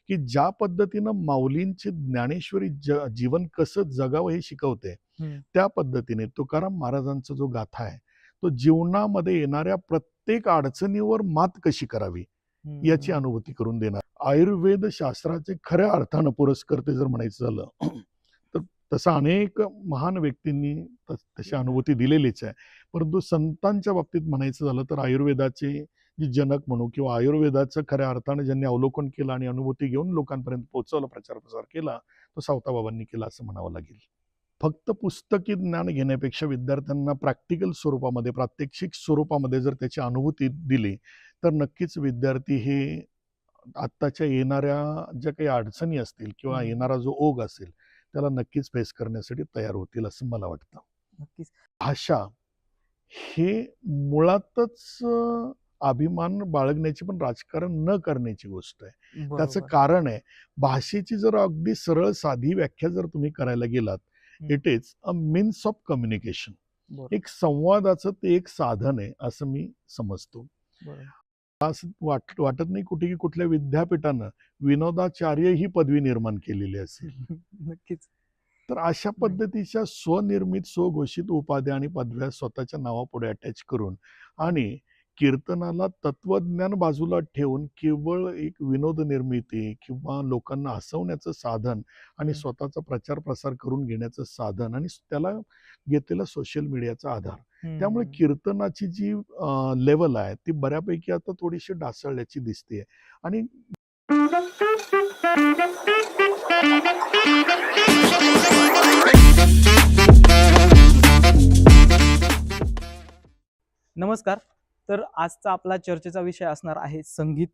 की ज्या पद्धतीनं माऊलींची ज्ञानेश्वरी जीवन कसं जगावं हे शिकवते, त्या पद्धतीने तुकाराम महाराजांचा जो गाथा आहे तो जीवनामध्ये येणाऱ्या प्रत्येक अडचणीवर मात कशी करावी याची अनुभूती करून देणार. आयुर्वेद शास्त्राचे खऱ्या अर्थानं पुरस्कर्ते जर म्हणायचं झालं तर तसं अनेक महान व्यक्तींनी तशी अनुभूती दिलेलीच आहे. परंतु संतांच्या बाबतीत म्हणायचं झालं तर आयुर्वेदाचे जे जनक म्हणू किंवा आयुर्वेदाचं खऱ्या अर्थानं ज्यांनी अवलोकन केलं आणि अनुभूती घेऊन लोकांपर्यंत पोहोचवलं, प्रचार प्रसार केला, तो सावताबाबांनी केला असं म्हणावं लागेल. फक्त पुस्तकी ज्ञान घेण्यापेक्षा विद्यार्थ्यांना प्रॅक्टिकल स्वरूपामध्ये, प्रात्यक्षिक स्वरूपामध्ये जर त्याची अनुभूती दिली तर नक्कीच विद्यार्थी हे आत्ताच्या येणाऱ्या ज्या काही अडचणी असतील किंवा येणारा जो ओघ असेल त्याला नक्कीच फेस करण्यासाठी तयार होतील असं मला वाटतं. नक्कीच. भाषा हे मुळातच अभिमान बाळगण्याची पण राजकारण न करण्याची गोष्ट आहे. त्याचं कारण आहे, भाषेची जर अगदी सरळ साधी व्याख्या जर तुम्ही करायला गेलात, it is a means of communication. एक संवादाचं ते एक साधन आहे असं मी समजतो. असं वाटत नाही कुठे की कुठल्या विद्यापीठानं विनोदाचार्य ही पदवी निर्माण केलेली असेल. नक्कीच. तर अशा पद्धतीच्या स्वनिर्मित स्वघोषित उपाध्या आणि पदव्या स्वतःच्या नावापुढे अटॅच करून आणि कीर्तनाला तत्वज्ञान बाजूला ठेवून केवळ एक विनोद निर्मिती किंवा लोकांना हसवण्याचं साधन आणि स्वतःचा प्रचार प्रसार करून घेण्याचं साधन आणि त्याला घेतलेला सोशल मीडियाचा आधार, त्यामुळे कीर्तनाची जी लेवल आहे ती बऱ्यापैकी आता थोडीशी ढासळल्याची दिसते. आणि नमस्कार. तर आजचा आपला चर्चेचा विषय असणार आहे संगीत,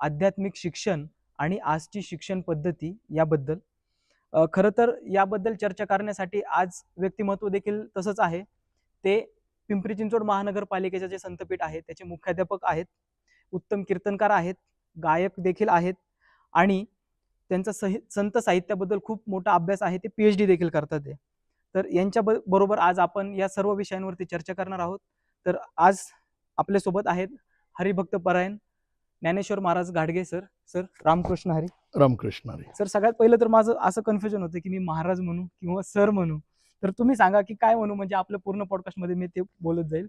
आध्यात्मिक शिक्षण आणि आजची शिक्षण पद्धती याबद्दल. खरं तर याबद्दल चर्चा करण्यासाठी आज व्यक्तिमत्व देखील तसंच आहे. ते पिंपरी चिंचवड महानगरपालिकेचे जे संतपीठ आहे त्याचे मुख्याध्यापक आहेत, उत्तम कीर्तनकार आहेत, गायक देखील आहेत आणि त्यांचा संत साहित्याबद्दल खूप मोठा अभ्यास आहे. ते PhD देखील करतात. तर यांच्या बरोबर आज आपण या सर्व विषयांवरती चर्चा करणार आहोत. तर आज आपल्यासोबत आहेत हरिभक्त परायण ज्ञानेश्वर महाराज घाडगे sir. Sir Ramkrishna Hari. Ramkrishna Hari. Sir सगळ्यात पहिलं तर माझं असं कन्फ्युजन होतं की मी महाराज म्हणू किंवा सर म्हणू, तर तुम्ही सांगा की काय म्हणू, म्हणजे आपल्या पूर्ण पॉडकास्टमध्ये मी ते बोलत जाईल.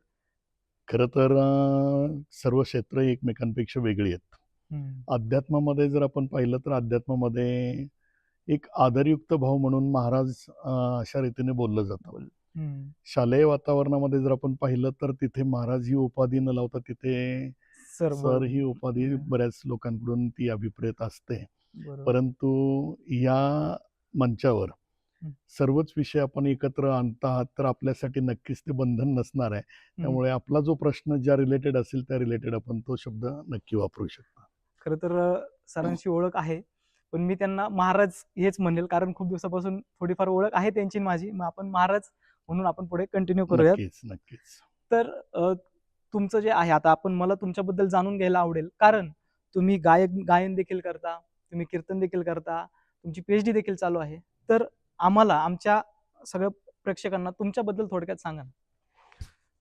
खरं तर सर्व क्षेत्र एकमेकांपेक्षा वेगळी आहेत. अध्यात्मामध्ये जर आपण पाहिलं तर अध्यात्मामध्ये एक आदरयुक्त भाव म्हणून महाराज अशा रीतीने बोललं जातं. शालेय वातावरणामध्ये जर आपण पाहिलं तर तिथे महाराज ही उपाधी न लावता तिथे सर ही उपाधी बऱ्याच लोकांकडून ती अभिप्रेत असते. परंतु या मंचावर सर्वच विषय आपण एकत्र आणत आहात तर आपल्यासाठी नक्कीच ते बंधन नसणार आहे. त्यामुळे आपला जो प्रश्न ज्या रिलेटेड असेल त्या रिलेटेड आपण तो शब्द नक्की वापरू शकतो. खरं तर सरांची ओळख आहे, पण मी त्यांना महाराज हेच म्हणेल कारण खूप दिवसापासून थोडीफार ओळख आहे त्यांची माझी. मग आपण महाराज म्हणून आपण पुढे कंटिन्यू करूयात. नक्कीच. तर तुमचं जे आहे आता मला तुमच्याबद्दल जाणून घ्यायला आवडेल, कारण तुम्ही गायन देखील करता, तुम्ही कीर्तन देखील करता, तुमची PhD देखील चालू आहे. तर आम्हाला, आमच्या सगळ्या प्रेक्षकांना तुमच्याबद्दल थोडक्यात सांगा.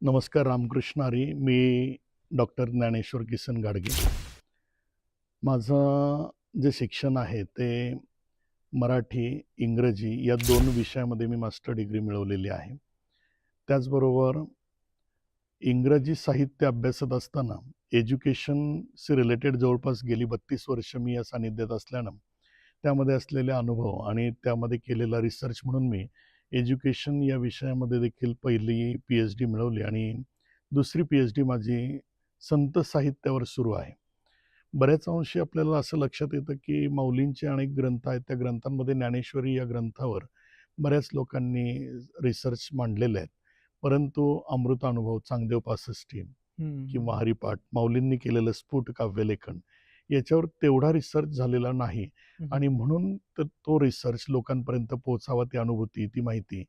नमस्कार, रामकृष्ण हरी. मी डॉक्टर ज्ञानेश्वर किसन घाडगे. माझं जे शिक्षण आहे ते मराठी, इंग्रजी या 2 विषयामध्ये मी मास्टर डिग्री मिळवलेली आहे. त्याचबरोबर इंग्रजी साहित्य अभ्यासत असताना एज्युकेशनशी रिलेटेड जवळपास गेली 32 वर्ष मी या सानिध्यात असल्यानं त्यामध्ये असलेले अनुभव आणि त्यामध्ये केलेला रिसर्च म्हणून मी एज्युकेशन या विषयामध्ये देखील पहिली PhD मिळवली आणि दुसरी PhD माझी संत साहित्यावर सुरू आहे. बऱ्याच अंशी आपल्याला असं लक्षात येतं की माऊलींचे अनेक ग्रंथ आहेत, त्या ग्रंथांमध्ये ज्ञानेश्वरी या ग्रंथावर बऱ्याच लोकांनी रिसर्च मांडलेले आहेत. परंतु अमृतानुभव, चांगदेव पासष्टी किंवा हरिपाठ, माऊलींनी केलेलं स्फुट काव्यलेखन याच्यावर तेवढा रिसर्च झालेला नाही आणि म्हणून तर तो रिसर्च लोकांपर्यंत पोहोचावा, ती अनुभूती, ती माहिती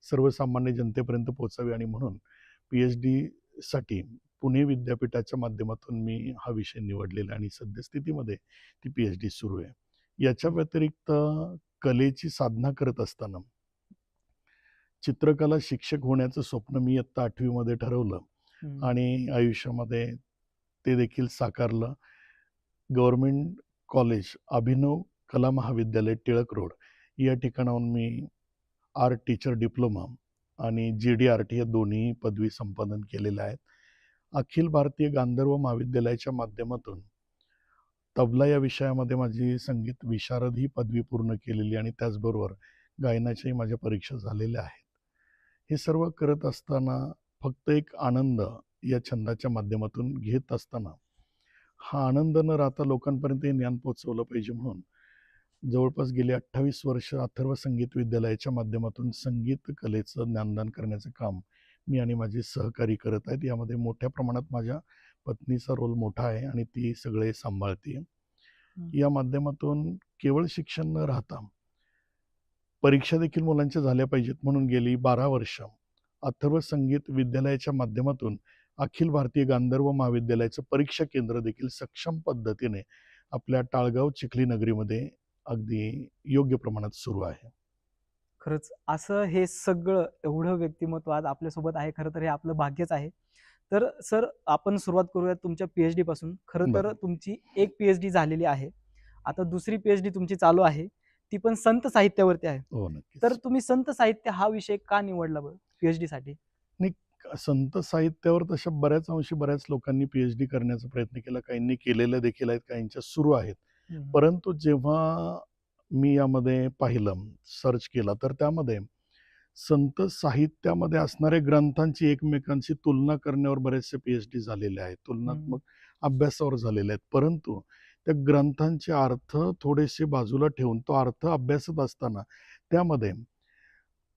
सर्वसामान्य जनतेपर्यंत पोहोचावी आणि म्हणून PhD साठी पुणे विद्यापीठाच्या माध्यमातून मी हा विषय निवडलेला आणि सद्यस्थितीमध्ये ती PhD सुरू आहे. याच्या व्यतिरिक्त कलेची साधना करत असताना चित्रकला शिक्षक होण्याचं स्वप्न मी इयत्ता 8वी मध्ये ठरवलं आणि आयुष्यामध्ये ते देखील साकारलं. गव्हर्नमेंट कॉलेज अभिनव कला महाविद्यालय टिळक रोड या ठिकाणाहून मी आर्ट टीचर डिप्लोमा आणि GD RT या दोन्ही पदवी संपादन केलेल्या आहेत. अखिल भारतीय गांधर्व महाविद्यालयाच्या माध्यमातून तबला या विषयामध्ये माझी संगीत विशारद ही पदवी पूर्ण केलेली आणि त्याचबरोबर गायनाच्याही माझ्या परीक्षा झालेल्या आहेत. हे सर्व करत असताना फक्त एक आनंद या छंदाच्या माध्यमातून घेत असताना हा आनंद न राहता लोकांपर्यंत हे ज्ञान पोचवलं पाहिजे म्हणून जवळपास गेली 28 वर्ष अथर्व संगीत विद्यालयाच्या माध्यमातून संगीत कलेचं ज्ञानदान करण्याचं काम मी आणि माझे सहकारी करत आहेत. यामध्ये मोठ्या प्रमाणात माझ्या पत्नीचा रोल मोठा आहे आणि ती सगळे सांभाळते. या माध्यमातून केवळ शिक्षण न राहता परीक्षा देखील मुलांच्या झाल्या पाहिजेत म्हणून गेली 12 वर्ष अथर्व संगीत विद्यालयाच्या माध्यमातून अखिल भारतीय गांधर्व महाविद्यालयाचं परीक्षा केंद्र देखील सक्षम पद्धतीने आपल्या टाळगाव चिखली नगरीमध्ये अगदी योग्य प्रमाणात सुरू आहे. खरंच असं हे सगळं एवढं व्यक्तिमत्व आज आपल्यासोबत आहे, खरं तर हे आपलं भाग्यच आहे. तर सर, आपण सुरुवात करूयात तुमच्या PhD पासून. खरं तर बरं. तुमची एक PhD झालेली आहे, आता दुसरी PhD तुमची चालू आहे, ती पण संत साहित्यावरती आहे. हो, नक्कीच. तर तुम्ही संत साहित्य हा विषय का निवडला बरं PhD साठी? संत साहित्यावर तशा बऱ्याच अंशी बऱ्याच लोकांनी PhD करण्याचा प्रयत्न केला, काहींनी केलेल्या देखील आहेत, काहींच्या सुरू आहेत. परंतु जेव्हा मी यामध्ये पाहिलं, सर्च केला, तर त्यामध्ये संत साहित्यामध्ये असणाऱ्या ग्रंथांची एकमेकांशी तुलना करण्यावर बरेचसे PhD झालेले आहेत, तुलनात्मक अभ्यासावर झालेले आहेत. परंतु त्या ग्रंथांचे अर्थ थोडेसे बाजूला ठेवून तो अर्थ अभ्यासत असताना त्यामध्ये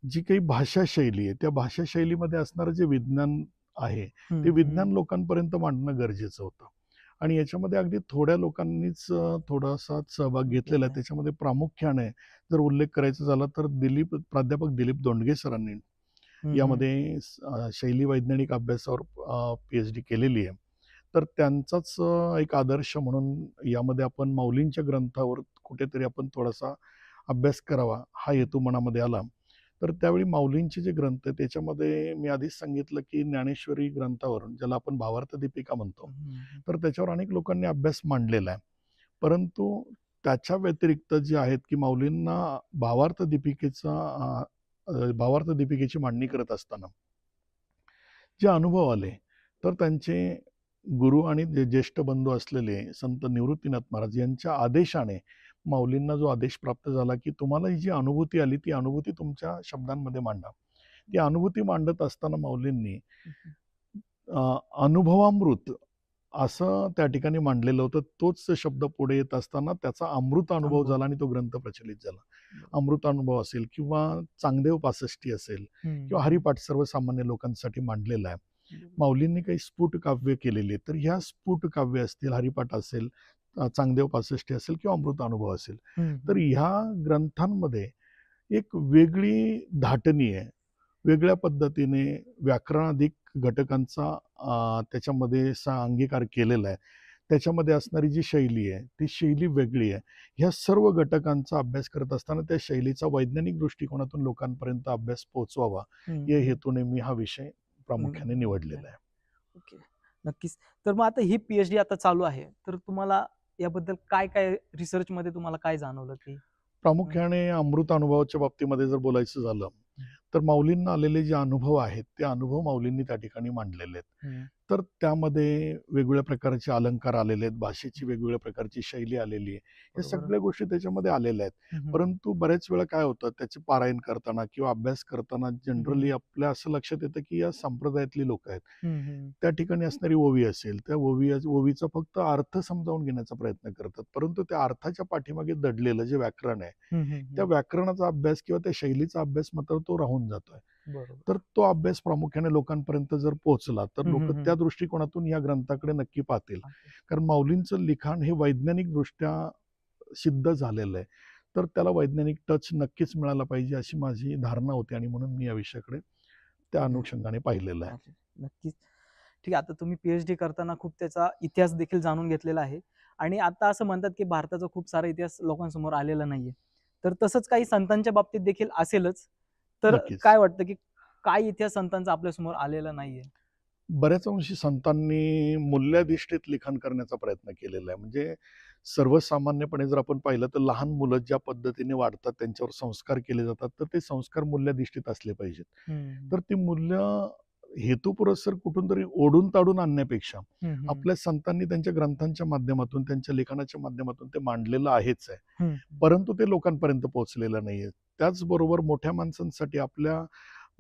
जी काही भाषाशैली आहे त्या भाषाशैलीमध्ये असणारं जे विज्ञान आहे ते विज्ञान लोकांपर्यंत मांडणं गरजेचं होतं. आणि याच्यामध्ये अगदी थोड्या लोकांनीच थोडासा सहभाग घेतलेला आहे. त्याच्यामध्ये प्रामुख्याने जर उल्लेख करायचा झाला तर प्राध्यापक दिलीप दोंडगे सरांनी यामध्ये शैली वैज्ञानिक अभ्यासावर PhD केलेली आहे. तर त्यांचाच एक आदर्श म्हणून यामध्ये आपण माऊलींच्या ग्रंथावर कुठेतरी आपण थोडासा अभ्यास करावा हा हेतू मनामध्ये आला. तर त्यावेळी माऊलींचे जे ग्रंथ आहेत त्याच्यामध्ये मी आधीच सांगितलं की ज्ञानेश्वरी ग्रंथावरून, ज्याला आपण भावार्थ दीपिका म्हणतो, तर त्याच्यावर अनेक लोकांनी अभ्यास मांडलेला आहे. परंतु त्याच्या व्यतिरिक्त जे आहेत की माऊलींना भावार्थ दीपिकेची मांडणी करत असताना जे अनुभव आले, तर त्यांचे गुरु आणि ज्येष्ठ बंधू असलेले संत निवृत्तीनाथ महाराज यांच्या आदेशाने माऊलींना जो आदेश प्राप्त झाला की तुम्हाला ही जी अनुभूती आली ती अनुभूती तुमच्या शब्दांमध्ये मांडा. ती अनुभूती मांडत असताना माऊलींनी अनुभवामृत असं त्या ठिकाणी मांडलेलं होतं. तोच शब्द पुढे येत असताना त्याचा अमृत अनुभव झाला आणि तो ग्रंथ प्रचलित झाला. अमृत अनुभव असेल किंवा चांगदेव 65 असेल किंवा हरिपाठ सर्वसामान्य लोकांसाठी मांडलेला आहे. माऊलींनी काही स्फुट काव्य केलेली, तर ह्या स्फुट काव्य असतील, हरिपाठ असेल, चांगदेव 65 असेल किंवा अमृत अनुभव असेल, तर ह्या ग्रंथांमध्ये एक वेगळी धाटणी आहे, वेगळ्या पद्धतीने व्याकरणाधिक घटकांचा त्याच्यामध्ये अंगीकार केलेला आहे. त्याच्यामध्ये असणारी जी शैली आहे ती शैली वेगळी आहे. ह्या सर्व घटकांचा अभ्यास करत असताना त्या शैलीचा वैज्ञानिक दृष्टिकोनातून लोकांपर्यंत अभ्यास पोहोचवावा या हेतूने मी हा विषय प्रामुख्याने निवडलेला आहे. ओके, नक्कीच. तर मग आता ही PhD आता चालू आहे, तर तुम्हाला याबद्दल काय काय रिसर्च मध्ये तुम्हाला काय जाणवलं की? प्रामुख्याने अमृत अनुभवाच्या बाबतीमध्ये जर बोलायचं झालं तर माऊलींना आलेले जे अनुभव आहेत ते अनुभव माऊलींनी त्या ठिकाणी मांडलेले आहेत. तर त्यामध्ये वेगवेगळ्या प्रकारचे अलंकार आलेले आहेत, भाषेची वेगवेगळ्या प्रकारची शैली आलेली आहे, या सगळ्या गोष्टी त्याच्यामध्ये आलेल्या आहेत. परंतु बऱ्याच वेळा काय होतं, त्याचे पारायण करताना किंवा अभ्यास करताना जनरली आपल्या असं लक्षात येतं की या संप्रदायातली लोक आहेत, त्या ठिकाणी असणारी ओवी असेल, त्या ओवीचा फक्त अर्थ समजावून घेण्याचा प्रयत्न करतात. परंतु त्या अर्थाच्या पाठीमागे दडलेलं जे व्याकरण आहे त्या व्याकरणाचा अभ्यास किंवा त्या शैलीचा अभ्यास मात्र तो राहून जातोय. तर तो अभ्यास प्रामुख्याने लोकांपर्यंत जर पोहोचला तर लोक त्या दृष्टिकोनातून या ग्रंथाकडे नक्की पाहतील. कारण माऊलींचं लिखाण हे वैज्ञानिक दृष्ट्या सिद्ध झालेलं आहे, तर त्याला वैज्ञानिक टच नक्कीच मिळाला पाहिजे अशी माझी धारणा होती आणि म्हणून मी या विषयाकडे त्या अनुषंगाने पाहिलेलं आहे. नक्कीच. ठीक आहे, आता तुम्ही PhD करताना खूप त्याचा इतिहास देखील जाणून घेतलेला आहे आणि आता असं म्हणतात की भारताचा खूप सारा इतिहास लोकांसमोर आलेला नाहीये, तर तसंच काही संतांच्या बाबतीत देखील असेलच. तर काय वाटतं की काय इतिहास संतांचा आपल्यासमोर आलेला नाहीये? बऱ्याच अंशी संतांनी मूल्याधिष्ठित लिखाण करण्याचा प्रयत्न केलेला आहे. म्हणजे सर्वसामान्यपणे जर आपण पाहिलं तर लहान मुलं ज्या पद्धतीने वाढतात, त्यांच्यावर संस्कार केले जातात, तर ते संस्कार मूल्याधिष्ठित असले पाहिजेत. हम्म. तर ती मूल्य हेतुपुरस्सर कुठून तरी ओढून ताडून आणण्यापेक्षा हम्म. आपल्या संतांनी त्यांच्या ग्रंथांच्या माध्यमातून, त्यांच्या लेखनाच्या माध्यमातून ते मांडलेलं आहेच आहे. हम्म. परंतु ते लोकांपर्यंत पोहोचलेलं नाहीये. त्याचबरोबर मोठ्या माणसांसाठी आपल्या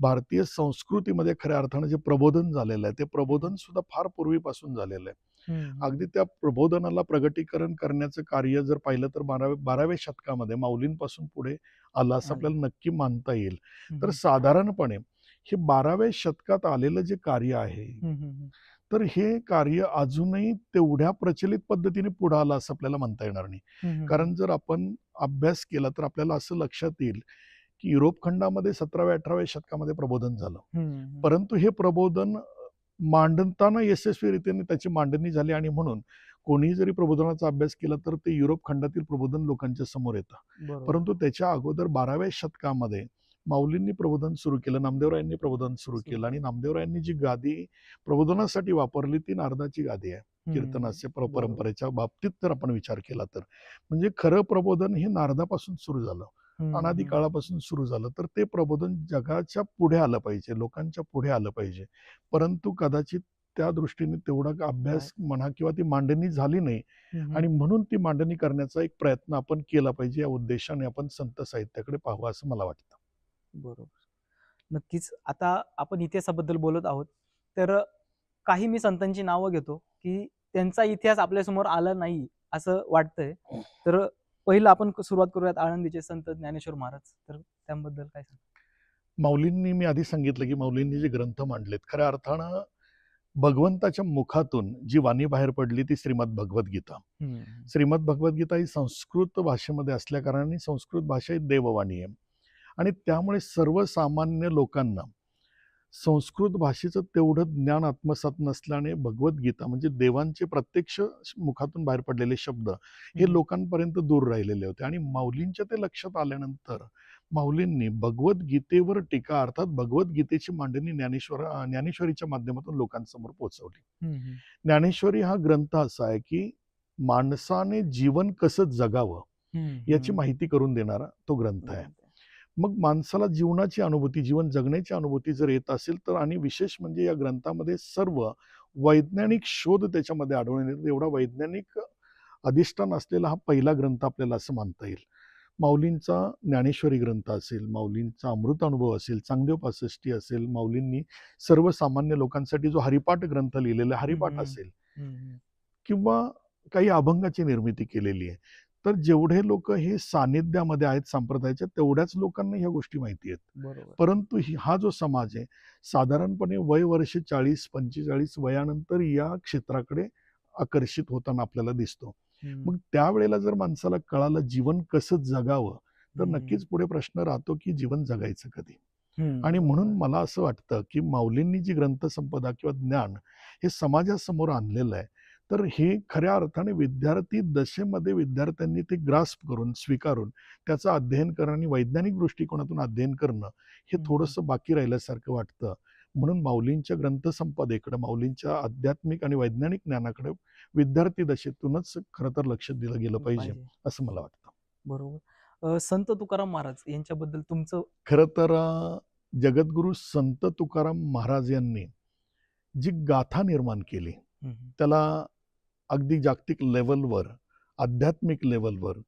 भारतीय संस्कृतीमध्ये खऱ्या अर्थानं जे प्रबोधन झालेलं आहे, ते प्रबोधन सुद्धा फार पूर्वीपासून झालेलं आहे. हम्म. अगदी त्या प्रबोधनाला प्रगटीकरण करण्याचं कार्य जर पाहिलं तर 12व्या शतकामध्ये माऊलींपासून पुढे आलं असं आलं. आपल्याला नक्की मानता येईल. तर हम्म. साधारणपणे हे 12व्या शतकात आलेलं जे कार्य आहे, हम्म. तर हे कार्य अजूनही तेवढ्या प्रचलित पद्धतीने पुढे आलं असं आपल्याला म्हणता येणार नाही. हम्म. कारण जर आपण अभ्यास केला तर आपल्याला असं लक्षात येईल की युरोप खंडामध्ये 17व्या-18व्या शतकामध्ये प्रबोधन झालं. हम्म. परंतु हे प्रबोधन मांडताना यशस्वीरित्याने त्याची मांडणी झाली आणि म्हणून कोणीही जरी प्रबोधनाचा अभ्यास केला तर ते युरोप खंडातील प्रबोधन लोकांच्या समोर येतं. बरोबर. परंतु त्याच्या अगोदर 12व्या शतकामध्ये माऊलींनी प्रबोधन सुरू केलं, नामदेवरायांनी प्रबोधन सुरू केलं आणि नामदेवरायांनी जी गादी प्रबोधनासाठी वापरली ती नारदाची गादी आहे. कीर्तनाच्या बरोबर. परंपरेच्या बाबतीत जर आपण विचार केला तर म्हणजे खरं प्रबोधन हे नारदापासून सुरू झालं. अनादी काळापासून सुरू झालं. तर ते प्रबोधन जगाच्या पुढे आलं पाहिजे, लोकांच्या पुढे आलं पाहिजे. परंतु कदाचित त्या दृष्टीने तेवढा अभ्यास म्हणा किंवा ती मांडणी झाली नाही आणि म्हणून ती मांडणी करण्याचा एक प्रयत्न आपण केला पाहिजे. या उद्देशाने आपण संत साहित्याकडे पाहावं असं मला वाटतं. बरोबर. नक्कीच. आता आपण इतिहासाबद्दल बोलत आहोत. तर काही मी संतांची नावं घेतो, की त्यांचा इतिहास आपल्यासमोर आला नाही असं वाटतंय. तर पहिलं आपण सुरुवात करूयात आळंदीचे संत ज्ञानेश्वर महाराज. तर त्याबद्दल काय सांगाल? माऊलींनी मी आधी सांगितलं की माऊलींनी जे ग्रंथ मांडलेत खऱ्या अर्थानं भगवंताच्या मुखातून जी वाणी बाहेर पडली ती श्रीमद भगवद्गीता. श्रीमद भगवद्गीता ही संस्कृत भाषेमध्ये असल्या कारणाने संस्कृत भाषा ही देववाणी आहे आणि त्यामुळे सर्वसामान्य लोकांना संस्कृत भाषेचं तेवढं ज्ञान आत्मसात नसल्याने भगवद्गीता म्हणजे देवांचे प्रत्यक्ष मुखातून बाहेर पडलेले शब्द हे लोकांपर्यंत दूर राहिलेले होते आणि माऊलींच्या ते लक्षात आल्यानंतर माऊलींनी भगवद्गीतेवर टीका अर्थात भगवद्गीतेची मांडणी ज्ञानेश्वरीच्या माध्यमातून लोकांसमोर पोहोचवली. ज्ञानेश्वरी हा ग्रंथ असा आहे की माणसाने जीवन कसं जगावं याची माहिती करून देणारा तो ग्रंथ आहे. मग माणसाला जीवनाची अनुभूती, जीवन जगण्याची अनुभूती जर येत असेल तर आणि विशेष म्हणजे या ग्रंथामध्ये सर्व वैज्ञानिक शोध त्याच्यामध्ये आढळून येतात. एवढा वैज्ञानिक अधिष्ठान असलेला हा पहिला ग्रंथ आपल्याला असं मानता येईल. माऊलींचा ज्ञानेश्वरी ग्रंथ असेल, माऊलींचा अमृत अनुभव असेल, चांगदेव पासष्टी असेल, माऊलींनी सर्वसामान्य लोकांसाठी जो हरिपाठ ग्रंथ लिहिलेला हरिपाठ असेल किंवा काही अभंगाची निर्मिती केलेली आहे. तर जेवढे लोक हे सानिध्यामध्ये आहेत संप्रदायाच्या तेवढ्याच लोकांना ह्या गोष्टी माहिती आहेत. परंतु हा जो समाज आहे साधारणपणे वय वर्ष 40-45 वयानंतर या क्षेत्राकडे आकर्षित होताना आपल्याला दिसतो. मग त्यावेळेला जर माणसाला कळालं जीवन कसं जगावं तर नक्कीच पुढे प्रश्न राहतो की जीवन जगायचं कधी. आणि म्हणून मला असं वाटतं की माऊलींनी जी ग्रंथसंपदा किंवा ज्ञान हे समाजासमोर आणलेलं आहे तर हे खऱ्या अर्थाने विद्यार्थी दशेमध्ये विद्यार्थ्यांनी ते ग्रास्प करून स्वीकारून त्याचं अध्ययन करणं आणि वैज्ञानिक दृष्टिकोनातून अध्ययन करणं हे थोडंसं बाकी राहिल्यासारखं वाटतं. म्हणून माऊलींच्या ग्रंथसंपदेकडे माऊलींच्या आध्यात्मिक आणि वैज्ञानिक ज्ञानाकडे विद्यार्थी दशेतूनच खरं तर लक्ष दिलं गेलं पाहिजे असं मला वाटतं. बरोबर. संत तुकाराम महाराज यांच्याबद्दल तुमचं? खरं तर जगद्गुरु संत तुकाराम महाराज यांनी जी गाथा निर्माण केली त्याला अगदी जागतिक लेवलवर आध्यात्मिक लेवलवर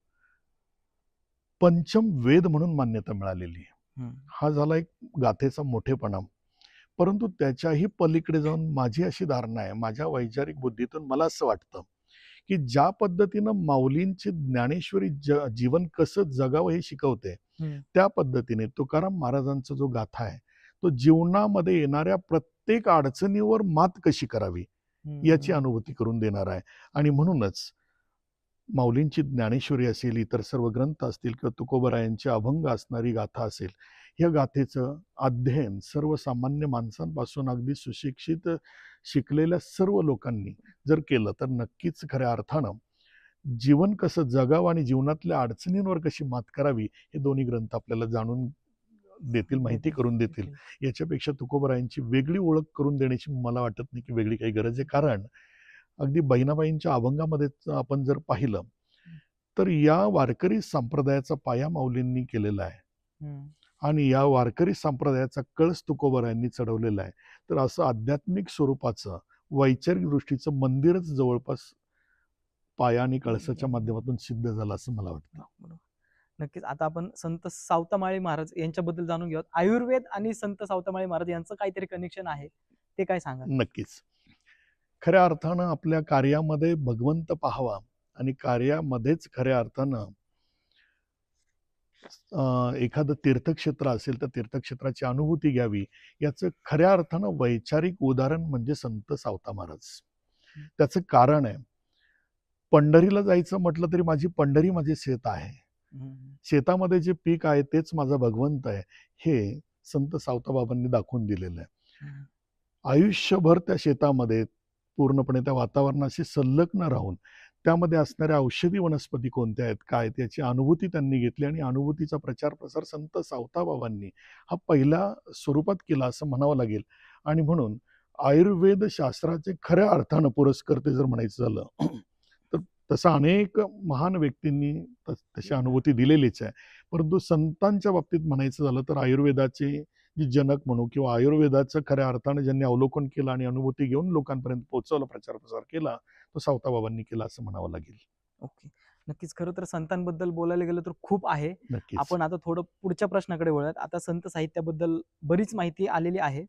पंचम वेद म्हणून मान्यता मिळालेली आहे. हा झाला एक गाथेचा मोठेपणा. परंतु त्याच्याही पलीकडे जाऊन माझी अशी धारणा आहे, माझ्या वैचारिक बुद्धीतून मला असं वाटतं की ज्या पद्धतीनं माऊलींचे ज्ञानेश्वरी जीवन कसं जगावं हे शिकवते त्या पद्धतीने तुकाराम महाराजांचा जो गाथा आहे तो जीवनामध्ये येणाऱ्या प्रत्येक अडचणीवर मात कशी करावी याची अनुभूती करून देणार आहे. आणि म्हणूनच माऊलींची ज्ञानेश्वरी असेल, इतर सर्व ग्रंथ असतील किंवा तुकोबरायांची अभंग असणारी गाथा असेल, या गाथेचं अध्ययन सर्वसामान्य माणसांपासून अगदी सुशिक्षित शिकलेल्या सर्व लोकांनी जर केलं तर नक्कीच खऱ्या अर्थानं जीवन कसं जगावं आणि जीवनातल्या अडचणींवर कशी मात करावी हे दोन्ही ग्रंथ आपल्याला जाणून देतील, माहिती करून देतील. याच्यापेक्षा तुकोबरायांची वेगळी ओळख करून देण्याची मला वाटत नाही की वेगळी काही गरज आहे. कारण अगदी बहिणाबाईंच्या अभंगामध्ये आपण जर पाहिलं तर या वारकरी संप्रदायाचा पाया माऊलींनी केलेला आहे हम्म. आणि या वारकरी संप्रदायाचा कळस तुकोबारायांनी चढवलेला आहे. तर असं आध्यात्मिक स्वरूपाचं वैचारिक दृष्टीचं मंदिरच जवळपास पाया आणि कळसाच्या माध्यमातून सिद्ध झालं असं मला वाटतं. बरोबर. नक्कीच. आता आपण संत सावतामाळी महाराज यांच्याबद्दल जाणून घेऊयात. आयुर्वेद आणि संत सावतामाळी महाराज यांचं काहीतरी कनेक्शन आहे, ते काय सांगाल? नक्कीच. खऱ्या अर्थानं आपल्या कार्यामध्ये भगवंत पाहावा आणि कार्यामध्येच खऱ्या अर्थानं एखादं तीर्थक्षेत्र असेल तर तीर्थक्षेत्राची अनुभूती घ्यावी, याचं खऱ्या अर्थानं वैचारिक उदाहरण म्हणजे संत सावता महाराज. त्याचं कारण आहे, पंढरीला जायचं म्हटलं तरी माझी पंढरी माझे शेत आहे. शेतामध्ये जे पीक आहे तेच माझा भगवंत आहे, हे संत सावताबाबांनी दाखवून दिलेलं आहे. आयुष्यभर त्या शेतामध्ये पूर्णपणे त्या वातावरणाशी संलग्न राहून त्यामध्ये असणाऱ्या औषधी वनस्पती कोणत्या आहेत, काय त्याची अनुभूती त्यांनी घेतली आणि अनुभूतीचा प्रचार प्रसार संत सावताबाबांनी हा पहिल्या स्वरूपात केला असं म्हणावं लागेल. आणि म्हणून आयुर्वेद शास्त्राचे खऱ्या अर्थानं पुरस्कर्ते जर म्हणायचं झालं तर तसं अनेक महान व्यक्तींनी तशी अनुभूती दिलेलीच आहे. परंतु संतांच्या बाबतीत म्हणायचं झालं तर आयुर्वेदाचे जी जनक म्हणू किंवा आयुर्वेदाचं खऱ्या अर्थानं ज्यांनी अवलोकन केलं आणि अनुभूती घेऊन लोकांपर्यंत पोहोचवलं, प्रचार प्रसार केला, तो सावताबाबांनी केला असं म्हणावं लागेल. ओके. नक्कीच. खरं तर संतांबद्दल बोलायला गेलं तर खूप आहे. नक्कीच. आपण आता थोडं पुढच्या प्रश्नाकडे वळूयात. आता संत साहित्याबद्दल बरीच माहिती आलेली आहे.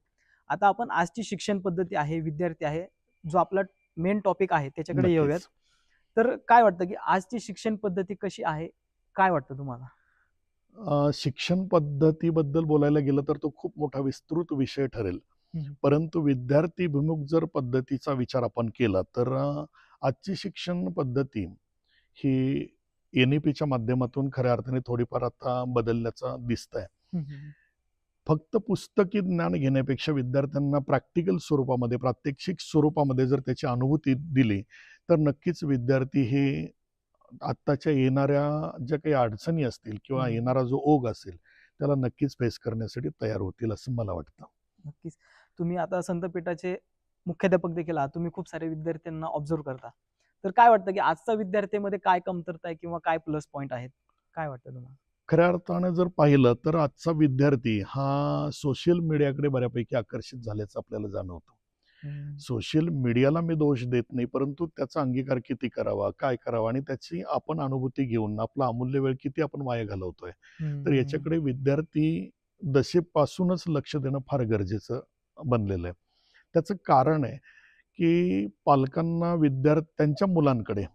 आता आपण आजची शिक्षण पद्धती आहे, विद्यार्थी आहे, जो आपला मेन टॉपिक आहे त्याच्याकडे येऊयात. नक्कीच. तर काय वाटतं की आजची शिक्षण पद्धती कशी आहे? काय वाटतं तुम्हाला? शिक्षण पद्धतीबद्दल बोलायला गेलं तर तो खूप मोठा विस्तृत विषय ठरेल. हम्म. परंतु विद्यार्थीभिमुख जर पद्धतीचा विचार आपण केला तर आजची शिक्षण पद्धती ही NEPच्या माध्यमातून खऱ्या अर्थाने थोडीफार आता बदलल्याचं दिसतंय. फक्त पुस्तकी ज्ञान घेण्यापेक्षा विद्यार्थ्यांना प्रॅक्टिकल स्वरूपामध्ये, प्रात्यक्षिक स्वरूपामध्ये जर त्याची अनुभूती दिली तर नक्कीच विद्यार्थी हे आत्ताच्या येणाऱ्या ज्या काही अडचणी असतील किंवा येणारा जो ओघ असेल त्याला नक्कीच फेस करण्यासाठी तयार होतील असं मला वाटतं. नक्कीच. तुम्ही आता संतपीठाचे मुख्याध्यापक देखील आहात. तुम्ही खूप सारे विद्यार्थ्यांना ऑब्झर्व करता. तर काय वाटतं की आजचा विद्यार्थ्यांमध्ये काय कमतरता आहे किंवा काय प्लस पॉईंट आहेत? काय वाटतं तुम्हाला? खऱ्या अर्थानं जर पाहिलं तर आजचा विद्यार्थी हा सोशल मीडियाकडे बऱ्यापैकी आकर्षित झाल्याचं आपल्याला जाणवतं. सोशल मीडियाला मी दोष देत नाही, परंतु त्याचा अंगीकार किती करावा, काय करावा आणि त्याची आपण अनुभूती घेऊन आपला अमूल्य वेळ किती आपण वाया घालवतोय, तर याच्याकडे विद्यार्थी दशेपासूनच लक्ष देणं फार गरजेचं बनलेलं आहे. त्याचं कारण आहे की पालकांना त्यांच्या मुलांकडे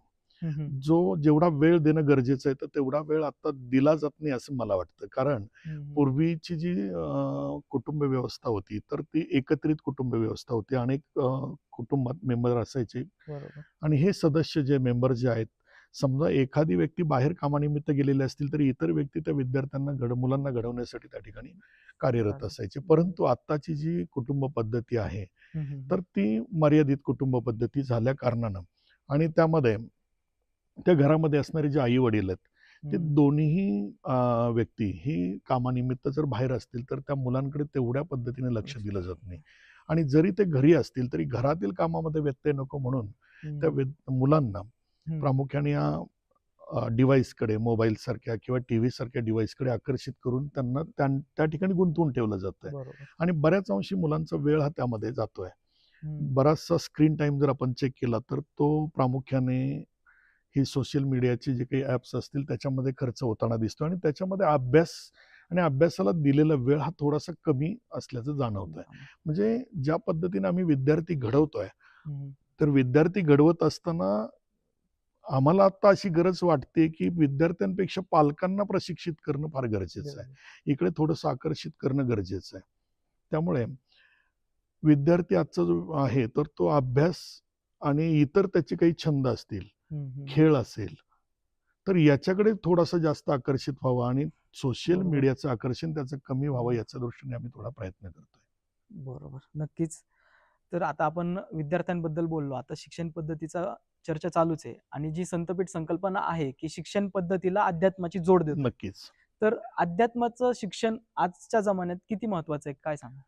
जो जेवढा वेळ देणं गरजेचं आहे तर तेवढा वेळ आता दिला जात नाही असं मला वाटतं. कारण पूर्वीची जी कुटुंब व्यवस्था होती तर ती एकत्रित कुटुंब व्यवस्था होती. अनेक कुटुंबात मेंबर असायचे आणि हे सदस्य जे मेंबर जे आहेत, समजा एखादी व्यक्ती बाहेर कामानिमित्त गेलेले असतील तरी इतर व्यक्ती त्या विद्यार्थ्यांना मुलांना घडवण्यासाठी त्या ठिकाणी कार्यरत असायचे. परंतु आत्ताची जी कुटुंब पद्धती आहे तर ती मर्यादित कुटुंब पद्धती झाल्या कारणानं आणि त्यामध्ये त्या घरामध्ये असणारे जे आई वडील आहेत ते दोन्ही व्यक्ती ही कामानिमित्त जर बाहेर असतील तर त्या मुलांकडे तेवढ्या पद्धतीने लक्ष दिलं जात नाही. आणि जरी ते घरी असतील तरी घरातील कामामध्ये व्यत्यय नको म्हणून त्या मुलांना प्रामुख्याने डिव्हाइसकडे, मोबाईल सारख्या किंवा TV सारख्या डिव्हाइसकडे आकर्षित करून त्यांना त्या ठिकाणी गुंतवून ठेवलं जात आहे आणि बऱ्याच अंशी मुलांचा वेळ हा त्यामध्ये जातोय. बराचसा स्क्रीन टाइम जर आपण चेक केला तर तो प्रामुख्याने ही सोशल मीडियाचे जे काही ॲप्स असतील त्याच्यामध्ये खर्च होताना दिसतो आणि त्याच्यामध्ये अभ्यास आणि अभ्यासाला दिलेला वेळ हा थोडासा कमी असल्याचं जाणवतंय. म्हणजे ज्या पद्धतीने आम्ही विद्यार्थी घडवतोय तर विद्यार्थी घडवत असताना आम्हाला आता अशी गरज वाटते की विद्यार्थ्यांपेक्षा पालकांना प्रशिक्षित करणं फार गरजेचं आहे. इकडे थोडंसं आकर्षित करणं गरजेचं आहे. त्यामुळे विद्यार्थी आजचा जो आहे तर तो अभ्यास आणि इतर त्याचे काही छंद असतील, खेळ असेल तर याच्याकडे थोडासा जास्त आकर्षित व्हावं आणि सोशल मीडियाचं आकर्षण त्याचं कमी व्हावं याच्या दृष्टीने आम्ही थोडा प्रयत्न करतोय. बरोबर. नक्कीच. तर आता आपण विद्यार्थ्यांबद्दल बोललो. आता शिक्षण पद्धतीचा चर्चा चालूच आहे आणि जी संतपीठ संकल्पना आहे की शिक्षण पद्धतीला अध्यात्माची जोड देतो. नक्कीच. तर अध्यात्माचं शिक्षण आजच्या जमान्यात किती महत्वाचं आहे, काय सांगा?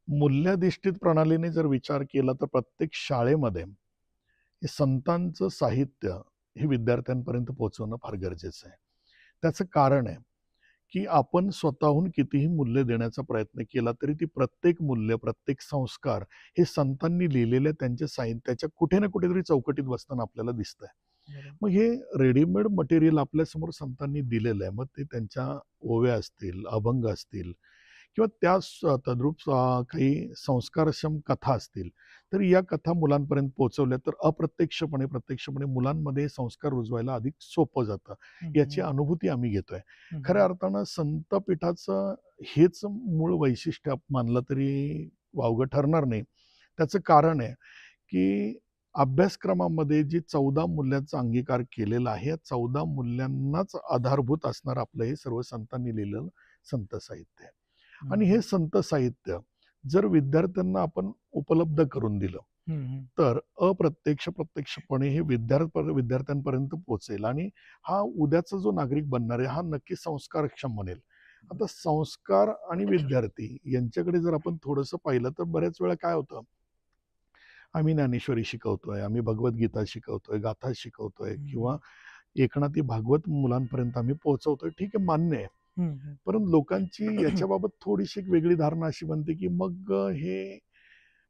मूल्याधिष्ठित प्रणालीने जर विचार केला तर प्रत्येक शाळेमध्ये हे संतांचं साहित्य हे विद्यार्थ्यांपर्यंत पोहोचवणं फार गरजेचं आहे. त्याचं कारण आहे की आपण स्वतःहून कितीही मूल्य देण्याचा प्रयत्न केला तरी ती प्रत्येक मूल्य, प्रत्येक संस्कार हे संतांनी लिहिलेल्या त्यांच्या साहित्याच्या कुठे ना कुठेतरी चौकटीत बसताना आपल्याला दिसतंय. मग हे रेडीमेड मटेरियल आपल्यासमोर संतांनी दिलेलं आहे. मग ते त्यांच्या ओव्या असतील, अभंग असतील किंवा त्या तद्रूप काही संस्कारक्षम कथा असतील, तर या कथा मुलांपर्यंत पोहोचवल्या तर अप्रत्यक्षपणे, प्रत्यक्षपणे मुलांमध्ये संस्कार रुजवायला अधिक सोपं जातं. याची अनुभूती आम्ही घेतोय. खऱ्या अर्थानं संतपीठाचं हेच मूळ वैशिष्ट्य मानलं तरी वावगं ठरणार नाही. त्याचं कारण आहे की अभ्यासक्रमामध्ये जी 14 मूल्यांचा अंगीकार केलेला आहे, या 14 मूल्यांनाच आधारभूत असणारं आपलं हे सर्व संतांनी लिहिलेलं संत साहित्य आहे. आणि हे संत साहित्य जर विद्यार्थ्यांना आपण उपलब्ध करून दिलं तर प्रत्यक्षपणे हे विद्यार्थ्यांपर्यंत पोहोचेल आणि हा उद्याचा जो नागरिक बनणार आहे हा नक्की संस्कारक्षम बनेल. आता संस्कार आणि विद्यार्थी यांच्याकडे जर आपण थोडंसं पाहिलं तर बऱ्याच वेळा काय होतं, आम्ही ज्ञानेश्वरी शिकवतोय, आम्ही भगवद्गीता शिकवतोय, गाथा शिकवतोय किंवा एकनाथी भागवत मुलांपर्यंत आम्ही पोहोचवतोय, ठीक आहे, मान्य आहे. परंतु लोकांची याच्याबाबत थोडीशी एक वेगळी धारणा अशी बनते की मग हे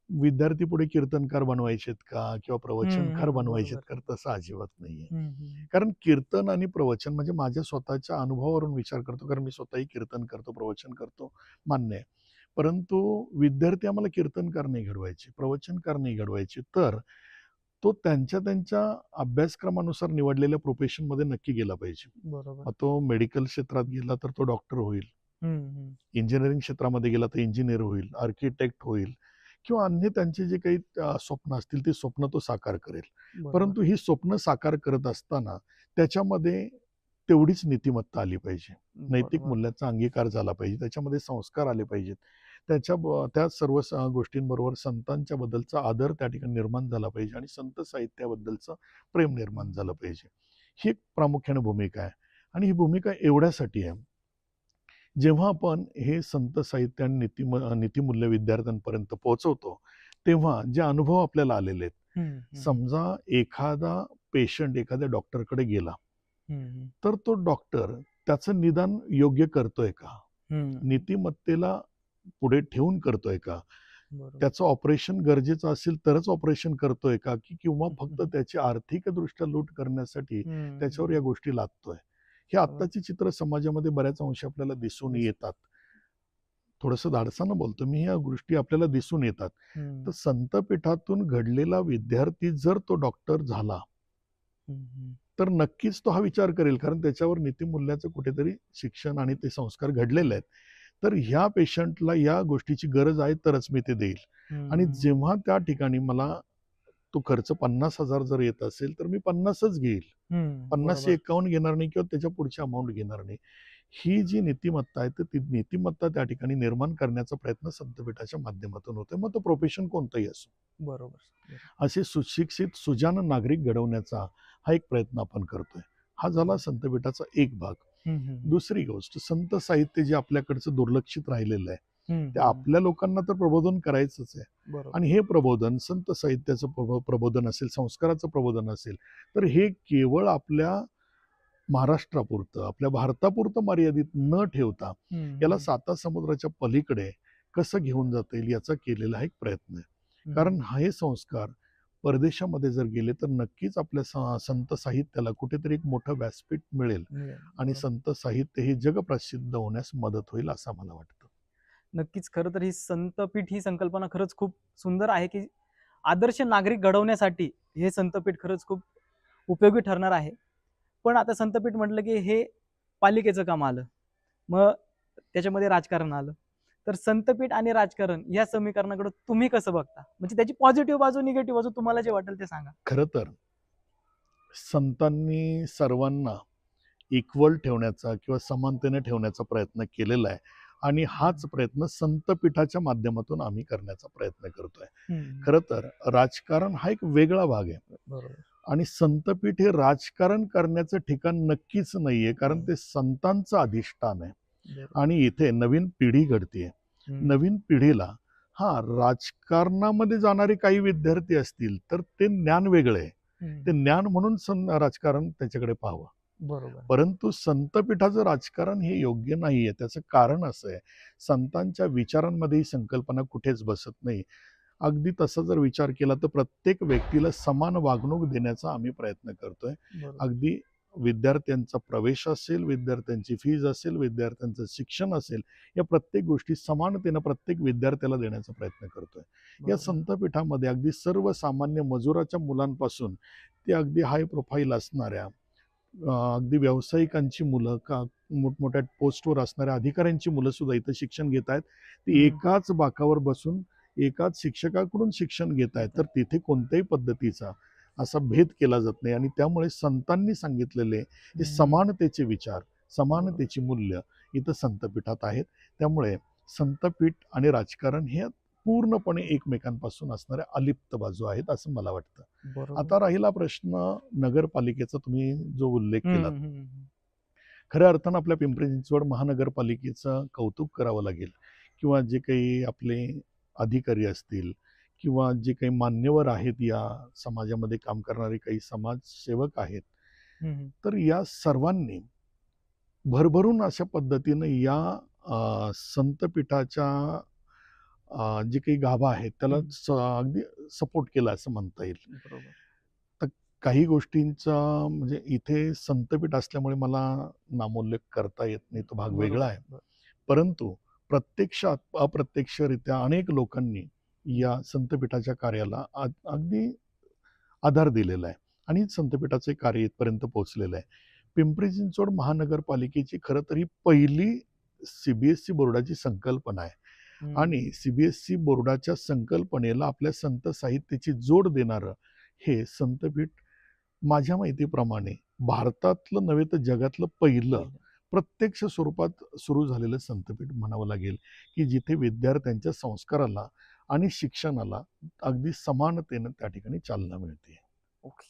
विद्यार्थी पुढे कीर्तनकार बनवायचेत का किंवा प्रवचनकार बनवायचेत का? तसं अजिबात नाहीये. कारण कीर्तन आणि प्रवचन म्हणजे माझ्या स्वतःच्या अनुभवावरून विचार करतो, कारण मी स्वतःही कीर्तन करतो, प्रवचन करतो, मान्य आहे. परंतु विद्यार्थी आम्हाला कीर्तनकार नाही घडवायचे, प्रवचनकार नाही घडवायचे, तर तो त्यांच्या अभ्यासक्रमानुसार निवडलेल्या प्रोफेशनमध्ये नक्की गेला पाहिजे. बरोबर. तो मेडिकल क्षेत्रात गेला तर तो डॉक्टर होईल, इंजिनिअरिंग क्षेत्रामध्ये गेला तर इंजिनियर होईल, आर्किटेक्ट होईल किंवा अन्य त्यांचे जे काही स्वप्न असतील ते स्वप्न तो साकार करेल. परंतु ही स्वप्न साकार करत असताना त्याच्यामध्ये तेवढीच नीतिमत्ता आली पाहिजे, नैतिक मूल्याचा अंगीकार झाला पाहिजे, त्याच्यामध्ये संस्कार आले पाहिजेत, त्या सर्व गोष्टींबरोबर संतांच्या बद्दलचा आदर त्या ठिकाणी निर्माण झाला पाहिजे आणि संत साहित्याबद्दलचं प्रेम निर्माण झालं पाहिजे. ही एक प्रामुख्याने भूमिका आहे. आणि ही भूमिका एवढ्यासाठी आहे, जेव्हा आपण हे संत साहित्य आणि नीतिमूल्य विद्यार्थ्यांपर्यंत पोहोचवतो तेव्हा जे अनुभव आपल्याला आलेले आहेत, समजा एखादा पेशंट एखाद्या डॉक्टरकडे गेला तर तो डॉक्टर त्याचं निदान योग्य करतोय का, नीतिमत्तेला पुढे ठेवून करतोय का, त्याचं ऑपरेशन गरजेचं असेल तरच ऑपरेशन करतोय का किंवा फक्त त्याची आर्थिकदृष्ट्या लूट करण्यासाठी त्याच्यावर या गोष्टी लादतोय. हे आत्ताची चित्र समाजामध्ये बऱ्याच अंशी आपल्याला दिसून येतात. थोडंसं धाडसानं बोलतो मी, ह्या गोष्टी आपल्याला दिसून येतात. तर संतपीठातून घडलेला विद्यार्थी जर तो डॉक्टर झाला तर नक्कीच तो हा विचार करेल, कारण त्याच्यावर नीतिमूल्याचं कुठेतरी शिक्षण आणि ते संस्कार घडलेले आहेत. तर ह्या पेशंटला या गोष्टीची गरज आहे तरच मी ते देईल. आणि जेव्हा त्या ठिकाणी मला तो खर्च 50,000 जर येत असेल तर मी 50च घेईल, 50-51 घेणार नाही किंवा त्याच्या पुढची अमाऊंट घेणार नाही. ही जी नीतिमत्ता आहे तर ती नीतिमत्ता त्या ठिकाणी निर्माण करण्याचा प्रयत्न संतपीठाच्या माध्यमातून होतोय. मग तो प्रोफेशन कोणतंही असो. बरोबर. असे सुशिक्षित सुजाण नागरिक घडवण्याचा हा एक प्रयत्न आपण करतोय. हा झाला संतपीठाचा एक भाग. दुसरी गोष्ट, संत साहित्य जे आपल्याकडचं दुर्लक्षित राहिलेलं आहे ते आपल्या लोकांना तर प्रबोधन करायचंच आहे. आणि हे प्रबोधन संत साहित्याचं प्रबोधन असेल, संस्काराचं प्रबोधन असेल, तर हे केवळ आपल्या महाराष्ट्रापुरतं, आपल्या भारतापुरतं मर्यादित न ठेवता याला 7 समुद्राच्या पलीकडे कसं घेऊन जाता येईल याचा केलेला हा एक प्रयत्न आहे. कारण हे संस्कार परदेशामध्ये जर गेले तर नक्कीच आपल्या संत साहित्याला कुठेतरी एक मोठं व्यासपीठ मिळेल आणि संत साहित्य हे जगप्रसिद्ध होण्यास मदत होईल असं मला वाटतं. नक्कीच. खरं तर ही संतपीठ ही संकल्पना खरंच खूप सुंदर आहे की आदर्श नागरिक घडवण्यासाठी हे संतपीठ खरंच खूप उपयोगी ठरणार आहे. पण आता संतपीठ म्हटलं की हे पालिकेचं काम आलं, मग त्याच्यामध्ये राजकारण आलं. तर संतपीठ आणि राजकारण या समीकरणाकडे तुम्ही कसं बघता? म्हणजे त्याची पॉझिटिव्ह बाजू, निगेटिव्ह बाजू तुम्हाला जे वाटेल ते सांगा. खरं तर संतांनी सर्वांना इक्वल ठेवण्याचा किंवा समानतेने ठेवण्याचा प्रयत्न केलेला आहे आणि हाच प्रयत्न संतपीठाच्या माध्यमातून आम्ही करण्याचा प्रयत्न करतोय. खरं तर राजकारण हा एक वेगळा भाग आहे आणि संतपीठ हे राजकारण करण्याचं ठिकाण नक्कीच नाहीये, कारण ते संतांचं अधिष्ठान आहे. आणि इथे नवीन पिढी घडतीये. नवीन पिढीला राजकारणामध्ये जाणारे काही विद्यार्थी असतील तर ते ज्ञान वेगळे आहे, ते ज्ञान म्हणून राजकारण त्याच्याकडे पाहावं. बरोबर. परंतु संतपीठाचं राजकारण हे योग्य नाहीये. त्याचं कारण असं आहे, संतांच्या विचारांमध्ये ही संकल्पना कुठेच बसत नाही. अगदी तसा जर विचार केला तर प्रत्येक व्यक्तीला समान वागणूक देण्याचा आम्ही प्रयत्न करतोय. बरोबर. अगदी विद्यार्थ्यांचा प्रवेश असेल, विद्यार्थ्यांची फीज असेल, विद्यार्थ्यांचं शिक्षण असेल, या प्रत्येक गोष्टी समानतेनं प्रत्येक विद्यार्थ्याला देण्याचा प्रयत्न करतोय. या बरोबर. संतपीठामध्ये अगदी सर्वसामान्य मजुराच्या मुलांपासून ते अगदी हाय प्रोफाईल असणाऱ्या अगदी व्यावसायिकांची मुलं, का मोठमोठ्या पोस्टवर असणाऱ्या अधिकाऱ्यांची मुलं सुद्धा इथं शिक्षण घेत आहेत. ती एकाच बाकावर बसून एकाच शिक्षकाकडून शिक्षण घेत आहेत. तर तिथे कोणत्याही पद्धतीचा असा भेद केला जात नाही आणि त्यामुळे संतांनी सांगितलेले हे समानतेचे विचार, समानतेची मूल्य इथं संतपीठात आहेत. त्यामुळे संतपीठ आणि राजकारण हे पूर्णपणे एकमेकांपासून असणाऱ्या अलिप्त बाजू आहेत असं मला वाटतं. बरोबर. आता राहिला प्रश्न नगरपालिकेचा, तुम्ही जो उल्लेख केला. हम्म, हम्म, हम्म. खऱ्या अर्थानं आपल्या पिंपरी चिंचवड महानगरपालिकेचं कौतुक करावं लागेल, किंवा जे काही आपले अधिकारी असतील किंवा जे काही मान्यवर आहेत, या समाजामध्ये काम करणारे काही समाजसेवक आहेत, हम्म, तर या सर्वांनी भरभरून अशा पद्धतीनं या संतपीठाच्या जे काही गाभा आहेत त्याला अगदी सपोर्ट केला असं म्हणता येईल. बरोबर. तर काही गोष्टींचा म्हणजे इथे संतपीठ असल्यामुळे मला नामोल्लेख करता येत नाही, तो भाग वेगळा आहे. बरोबर. परंतु प्रत्यक्षात अप्रत्यक्षरित्या अनेक लोकांनी या संतपीठाच्या कार्याला अगदी आधार दिलेला आहे आणि संतपीठाचे कार्य इथपर्यंत पोहोचलेलं आहे. पिंपरी चिंचवड महानगरपालिकेची खरं तर ही पहिली CBSE बोर्डाची संकल्पना आहे आणि CBSE बोर्डाच्या संकल्पनेला आपल्या संत साहित्याची जोड देणारं हे संतपीठ माझ्या माहितीप्रमाणे भारतातलं नव्हे तर जगातलं पहिलं प्रत्यक्ष स्वरूपात सुरू झालेलं संतपीठ म्हणावं लागेल, की जिथे विद्यार्थ्यांच्या संस्काराला आणि शिक्षणाला अगदी समानतेनं त्या ठिकाणी चालना मिळते. ओके.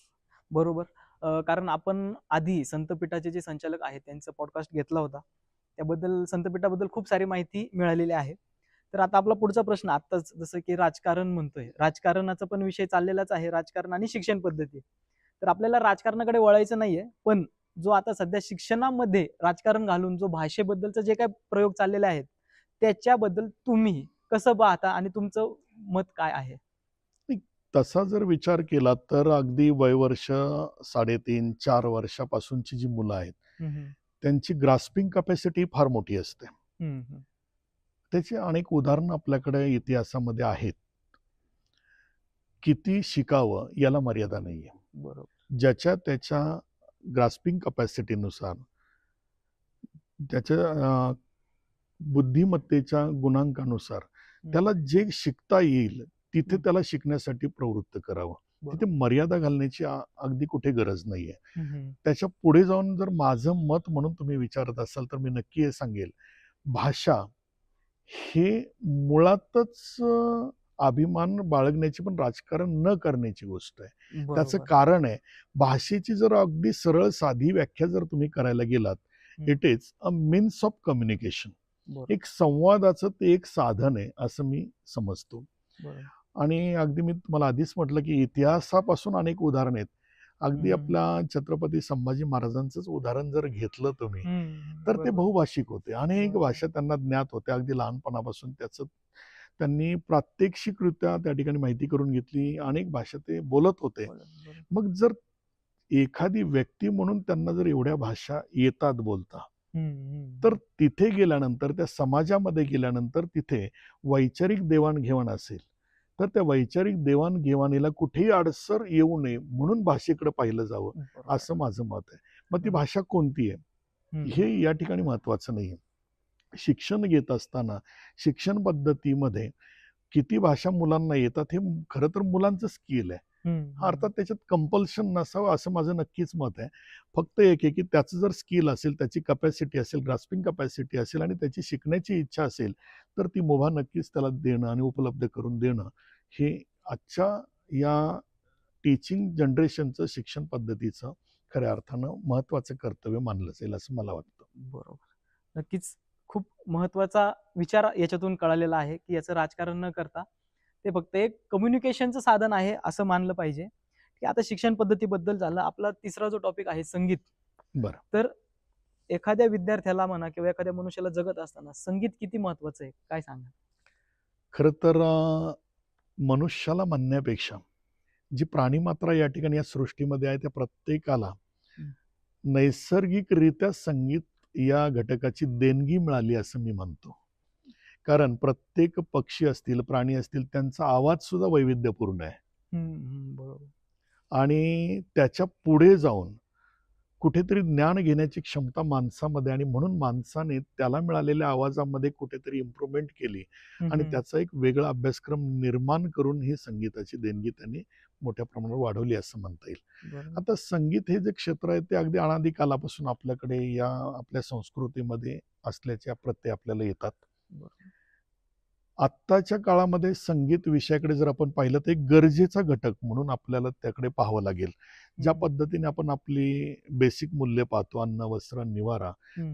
बरोबर. कारण आपण आधी संतपीठाचे जे संचालक आहेत त्यांचा पॉडकास्ट घेतला होता. त्याबद्दल संतपीठाबद्दल खूप सारी माहिती मिळालेली आहे. तर आता आपला पुढचा प्रश्न, आत्ताच जसं की राजकारण म्हणतोय, राजकारणाचा पण विषय चाललेलाच आहे, राजकारण आणि शिक्षण पद्धती. तर आपल्याला राजकारणाकडे वळायचं नाहीये, पण जो आता सध्या शिक्षणामध्ये राजकारण घालून जो भाषेबद्दलचे जे काही प्रयोग चाललेले आहेत त्याच्याबद्दल तुम्ही कसं पाहता आणि तुमचं मत काय आहे? तसा जर विचार केला तर अगदी वयवर्ष 3.5-4 वर्षापासूनची जी मुलं आहेत त्यांची ग्रास्पिंग कॅपॅसिटी फार मोठी असते. त्याची अनेक उदाहरणं आपल्याकडे इतिहासामध्ये आहेत. किती शिकावं याला मर्यादा नाहीये. बरोबर. ज्याच्या त्याच्या ग्रास्पिंग कॅपॅसिटीनुसार, त्याच्या बुद्धिमत्तेच्या गुणांकानुसार त्याला जे शिकता येईल तिथे त्याला शिकण्यासाठी प्रवृत्त करावं. तिथे मर्यादा घालण्याची अगदी कुठे गरज नाहीये. त्याच्या पुढे जाऊन जर माझं मत म्हणून तुम्ही विचारत असाल तर मी नक्की हे सांगेल, भाषा हे मुळातच अभिमान बाळगण्याची पण राजकारण न करण्याची गोष्ट आहे. त्याचं कारण आहे, भाषेची जर अगदी सरळ साधी व्याख्या जर तुम्ही करायला गेलात, it is a means of communication. एक संवादाचं ते एक साधन आहे असं मी समजतो. आणि अगदी मी तुम्हाला आधीच म्हटलं की इतिहासापासून अनेक उदाहरण आहेत. अगदी आपल्या छत्रपती संभाजी महाराजांचंच उदाहरण जर घेतलं तुम्ही तर ते बहुभाषिक होते. अनेक भाषा त्यांना ज्ञात होत्या. अगदी लहानपणापासून त्याचं त्यांनी प्रात्यक्षिकरित्या त्या ठिकाणी माहिती करून घेतली. अनेक भाषा ते बोलत होते. मग जर एखादी व्यक्ती म्हणून त्यांना जर एवढ्या भाषा येतात बोलता, तर तिथे गेल्यानंतर, त्या समाजामध्ये गेल्यानंतर तिथे वैचारिक देवाणघेवाण असेल तर त्या वैचारिक देवाणघेवाणीला कुठेही अडसर येऊ नये म्हणून भाषेकडे पाहिलं जावं असं माझं मत आहे. मग ती भाषा कोणती आहे हे या ठिकाणी महत्वाचं नाहीये. शिक्षण घेत असताना शिक्षण पद्धतीमध्ये किती भाषा मुलांना येतात हे खरं तर मुलांचं स्किल आहे. अर्थात त्याच्यात कंपल्शन नसावं असं माझं नक्कीच मत आहे. फक्त एक आहे की त्याचं जर स्किल असेल, त्याची कॅपॅसिटी असेल, ग्रास्पिंग कॅपॅसिटी असेल आणि त्याची शिकण्याची इच्छा असेल तर ती मुभा नक्कीच त्याला देणं आणि उपलब्ध करून देणं हे आजच्या या टीचिंग जनरेशनचं शिक्षण पद्धतीचं खऱ्या अर्थानं महत्वाचं कर्तव्य मानलं जाईल असं मला वाटतं. बरोबर. नक्कीच खूप महत्वाचा विचार याच्यातून कळालेला आहे की याचं राजकारण न करता ते फक्त एक कम्युनिकेशनचं साधन आहे असं मानलं पाहिजे. की आता शिक्षण पद्धतीबद्दल झालं. आपला तिसरा जो टॉपिक आहे संगीत. बरं. तर एखाद्या विद्यार्थ्याला म्हणा किंवा एखाद्या मनुष्याला जगत असताना संगीत किती महत्वाचं आहे, काय सांगा? खरं तर मनुष्याला म्हणण्यापेक्षा जी प्राणीमात्रा या ठिकाणी या सृष्टीमध्ये आहे, त्या प्रत्येकाला नैसर्गिकरित्या संगीत या घटकाची देणगी मिळाली असं मी म्हणतो. कारण प्रत्येक पक्षी असतील, प्राणी असतील, त्यांचा आवाज सुद्धा वैविध्यपूर्ण आहे. बरोबर. आणि त्याच्या पुढे जाऊन कुठेतरी ज्ञान घेण्याची क्षमता माणसामध्ये, आणि म्हणून माणसाने त्याला मिळालेल्या आवाजामध्ये कुठेतरी इम्प्रूव्हमेंट केली आणि त्याचा एक वेगळा अभ्यासक्रम निर्माण करून ही संगीताची देणगी त्यांनी मोठ्या प्रमाणावर वाढवली असं म्हणता येईल. बरोबर. आता संगीत हे जे क्षेत्र आहे ते अगदी अनादी कालापासून आपल्याकडे या आपल्या संस्कृतीमध्ये असल्याचे प्रत्यय आपल्याला येतात. बरोबर. आत्ताच्या काळामध्ये संगीत विषयाकडे जर आपण पाहिलं तर एक गरजेचा घटक म्हणून आपल्याला त्याकडे पाहावं लागेल. ज्या पद्धतीने आपण आपली बेसिक मूल्य पाहतो, अन्न, वस्त्र, निवारा,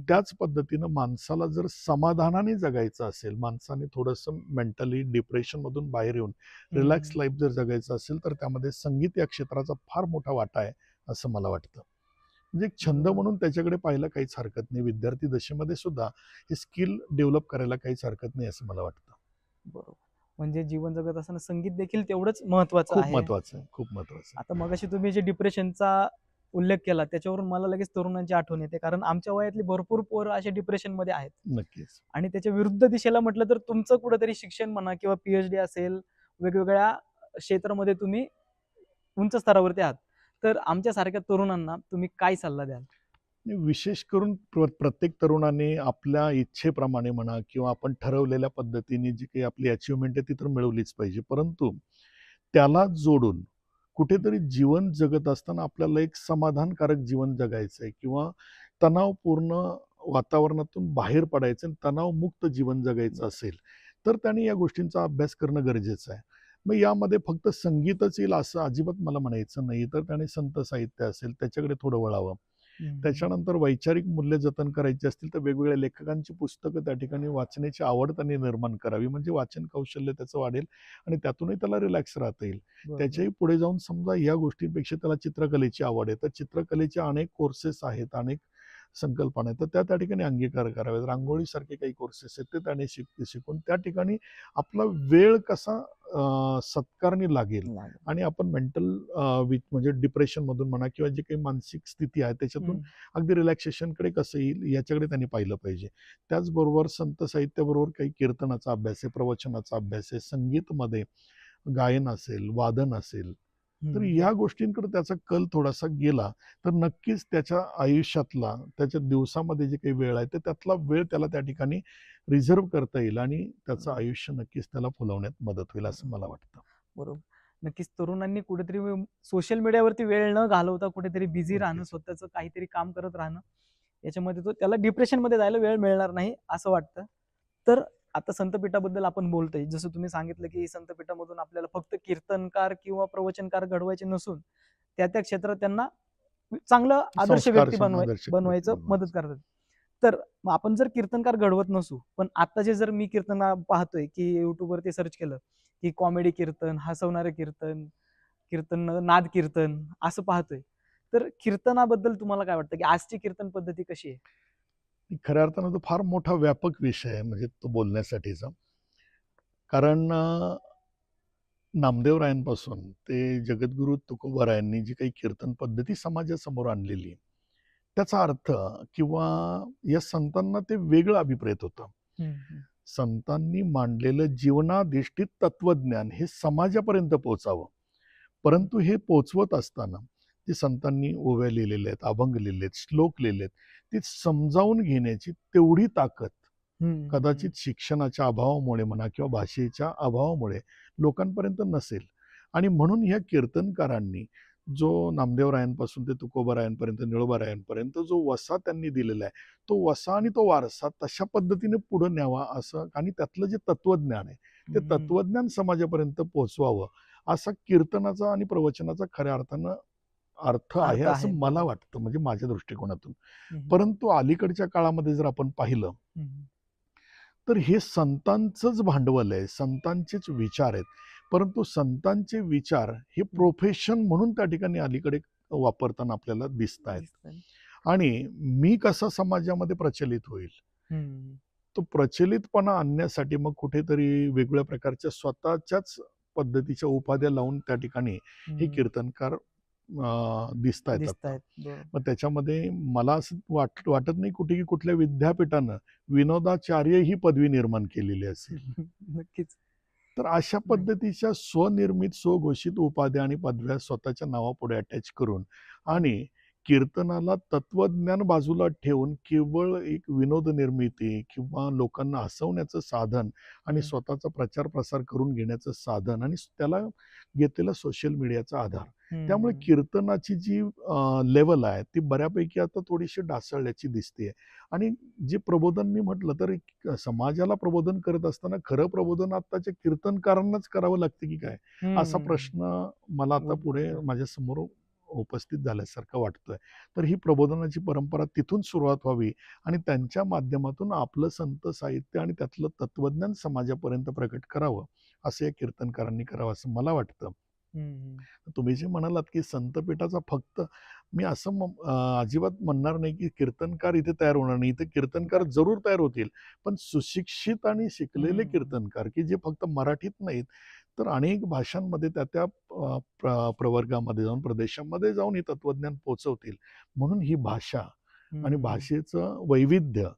त्याच पद्धतीनं माणसाला जर समाधानाने जगायचं असेल, माणसाने थोडंसं मेंटली डिप्रेशनमधून बाहेर येऊन रिलॅक्स लाईफ जर जगायचं असेल, तर त्यामध्ये संगीत या क्षेत्राचा फार मोठा वाटा आहे असं मला वाटतं. म्हणजे एक छंद म्हणून त्याच्याकडे पाहायला काहीच हरकत नाही. विद्यार्थी दशेमध्ये सुद्धा हे स्किल डेव्हलप करायला काहीच हरकत नाही असं मला वाटतं. बरोबर. म्हणजे जीवन जगत असताना संगीत देखील तेवढंच महत्वाचं खूप आहे. महत्वाचं आहे, खूप महत्वाचं आहे. आता मगाशी तुम्ही जे डिप्रेशनचा उल्लेख केला त्याच्यावरून मला लगेच तरुणांची आठवण येते, कारण आमच्या वयातली भरपूर पोरं असे डिप्रेशन मध्ये आहेत. नक्कीच. आणि त्याच्या विरुद्ध दिशेला म्हटलं तर तुमचं कुठेतरी शिक्षण म्हणा किंवा पीएचडी असेल, वेगवेगळ्या क्षेत्रामध्ये तुम्ही उंच स्तरावरती आहात. तर आमच्या सारख्या तरुणांना तुम्ही काय सल्ला द्याल? विशेष करून प्रत्येक तरुणाने आपल्या इच्छेप्रमाणे म्हणा किंवा आपण ठरवलेल्या पद्धतीने जी काही आपली अचिव्हमेंट आहे ती तर मिळवलीच पाहिजे, परंतु त्याला जोडून कुठेतरी जीवन जगत असताना आपल्याला एक समाधानकारक जीवन जगायचं आहे किंवा तणावपूर्ण वातावरणातून बाहेर पडायचं आणि तणावमुक्त जीवन जगायचं असेल, तर त्याने या गोष्टींचा अभ्यास करणं गरजेचं आहे. मग यामध्ये फक्त संगीतच येईल असं अजिबात मला म्हणायचं नाही, तर त्याने संत साहित्य असेल त्याच्याकडे थोडं वळावं. त्याच्यानंतर वैचारिक मूल्य जतन करायची असतील तर वेगवेगळ्या लेखकांची पुस्तकं त्या ठिकाणी वाचण्याची आवड त्यांनी निर्माण करावी, म्हणजे वाचन कौशल्य त्याचं वाढेल आणि त्यातूनही त्याला रिलॅक्स राहता येईल. त्याच्याही पुढे जाऊन समजा या गोष्टींपेक्षा त्याला चित्रकलेची आवड आहे, तर चित्रकलेचे अनेक कोर्सेस आहेत, अनेक संकल्पना आहेत, तर त्या ठिकाणी अंगीकार करावेत. रांगोळीसारखे काही कोर्सेस आहेत ते त्याने शिकून त्या ठिकाणी आपला वेळ कसा सत्कारणी लागेल आणि आपण मेंटल म्हणजे डिप्रेशनमधून म्हणा किंवा जी काही मानसिक स्थिती आहे त्याच्यातून अगदी रिलॅक्सेशनकडे कसं येईल याच्याकडे त्यांनी पाहिलं पाहिजे. त्याचबरोबर संत साहित्याबरोबर काही कीर्तनाचा अभ्यास आहे, प्रवचनाचा अभ्यास आहे, संगीतमध्ये गायन असेल, वादन असेल, तर या गोष्टींकडे त्याचा कल थोडासा गेला तर नक्कीच त्याच्या आयुष्यातला, त्याच्या दिवसामध्ये जे काही वेळ आहे तर त्यातला वेळ त्याला त्या ठिकाणी रिझर्व्ह करता येईल आणि त्याचं आयुष्य नक्कीच त्याला फुलवण्यात मदत होईल असं मला वाटतं. बरोबर. नक्कीच तरुणांनी कुठेतरी सोशल मीडियावरती वेळ न घालवता कुठेतरी बिझी राहणं, स्वतःचं काहीतरी काम करत राहणं, याच्यामध्ये तो त्याला डिप्रेशन मध्ये जायला वेळ मिळणार नाही असं वाटतं. तर आता संतपीठाबद्दल आपण बोलतोय, जसं तुम्ही सांगितलं की संतपीठामधून आपल्याला फक्त कीर्तनकार किंवा प्रवचनकार घडवायचे नसून त्या त्या क्षेत्रात त्यांना चांगलं आदर्श संस्कार व्यक्ती बनवायचं मदत करतात. तर मग आपण जर कीर्तनकार घडवत नसू, पण आताचे जर मी कीर्तनकार पाहतोय की युट्यूबवरती सर्च केलं की कॉमेडी कीर्तन, हसवणारे कीर्तन, कीर्तन नाद कीर्तन असं पाहतोय, तर कीर्तनाबद्दल तुम्हाला काय वाटतं की आजची कीर्तन पद्धती कशी आहे? खऱ्या अर्थानं तो फार मोठा व्यापक विषय आहे म्हणजे तो बोलण्यासाठीचा. कारण नामदेवरायांपासून ते जगद्गुरु तुकोबारायांनी जी काही कीर्तन पद्धती समाजासमोर आणलेली, त्याचा अर्थ किंवा या संतांना ते वेगळं अभिप्रेत होतं. संतांनी मांडलेलं जीवनाधिष्ठित तत्वज्ञान हे समाजापर्यंत पोहोचावं, परंतु हे पोचवत असताना ते संतांनी ओव्या लिहिलेल्या आहेत, अभंग लिहिले आहेत, श्लोक लिहिले आहेत, ते समजावून घेण्याची तेवढी ताकद कदाचित शिक्षणाच्या अभावामुळे म्हणा किंवा भाषेच्या अभावामुळे लोकांपर्यंत नसेल. आणि म्हणून ह्या कीर्तनकारांनी जो नामदेवरायांपासून ते तुकोबारायांपर्यंत, निळोबारायांपर्यंत जो वसा त्यांनी दिलेला आहे, तो वसा आणि तो वारसा तशा पद्धतीने पुढे न्यावा असं, आणि त्यातलं जे तत्वज्ञान आहे ते तत्वज्ञान समाजापर्यंत पोहोचवावं असा कीर्तनाचा आणि प्रवचनाचा खऱ्या अर्थानं अर्थ आहे असं मला वाटतं, म्हणजे माझ्या दृष्टिकोनातून. परंतु अलीकडच्या काळामध्ये जर आपण पाहिलं तर हे संतांचंच भांडवल आहे, संतांचेच विचार आहेत. परंतु संतांचे विचार हे प्रोफेशन म्हणून त्या ठिकाणी अलीकडे वापरताना आपल्याला दिसत आहेत. दिसतंय. आणि मी कसा समाजामध्ये प्रचलित होईल, हम्म. तो प्रचलितपणा आणण्यासाठी मग कुठेतरी वेगवेगळ्या प्रकारच्या स्वतःच्याच पद्धतीच्या उपाध्या लावून त्या ठिकाणी हे हम्म. कीर्तनकार दिसत आहेत आता. दिसतायत. बरोबर. मग त्याच्यामध्ये मला असं वाटत नाही कुठे की कुठल्या विद्यापीठानं विनोदाचार्य ही पदवी निर्माण केलेली असेल. नक्कीच. तर अशा पद्धतीच्या स्वनिर्मित स्वघोषित उपाध्या आणि पदव्या स्वतःच्या नावापुढे अटॅच करून आणि कीर्तनाला तत्वज्ञान बाजूला ठेवून केवळ एक विनोद निर्मिती किंवा लोकांना हसवण्याचं साधन आणि स्वतःचा प्रचार प्रसार करून घेण्याचं साधन आणि त्याला घेतलेला सोशल मीडियाचा आधार, त्यामुळे कीर्तनाची जी लेवल आहे ती बऱ्यापैकी आता थोडीशी ढासळल्याची दिसते. आणि जे प्रबोधन मी म्हटलं तर समाजाला प्रबोधन करत असताना खरं प्रबोधन आताच्या कीर्तनकारांनाच करावं लागतं की काय, असा प्रश्न मला आता पुढे माझ्या समोर उपस्थित झाल्यासारखं वाटतोय. तर ही प्रबोधनाची परंपरा तिथून सुरुवात व्हावी आणि त्यांच्या माध्यमातून आपलं संत साहित्य आणि त्यातलं तत्वज्ञान समाजापर्यंत प्रकट करावं, असं या कीर्तनकारांनी करावं असं मला वाटतं. तुम्ही जे म्हणालात की संतपीठाचा फक्त मी असं अजिबात म्हणणार नाही की कीर्तनकार इथे तयार होणार नाही. इथे कीर्तनकार जरूर तयार होतील, पण सुशिक्षित आणि शिकलेले कीर्तनकार की जे फक्त मराठीत नाहीत तर अनेक भाषांमध्ये त्या प्रवर्गामध्ये जाऊन प्रदेशामध्ये जाऊन हे तत्वज्ञान पोहोचवतील. म्हणून ही भाषा आणि भाषेचं वैविध्य,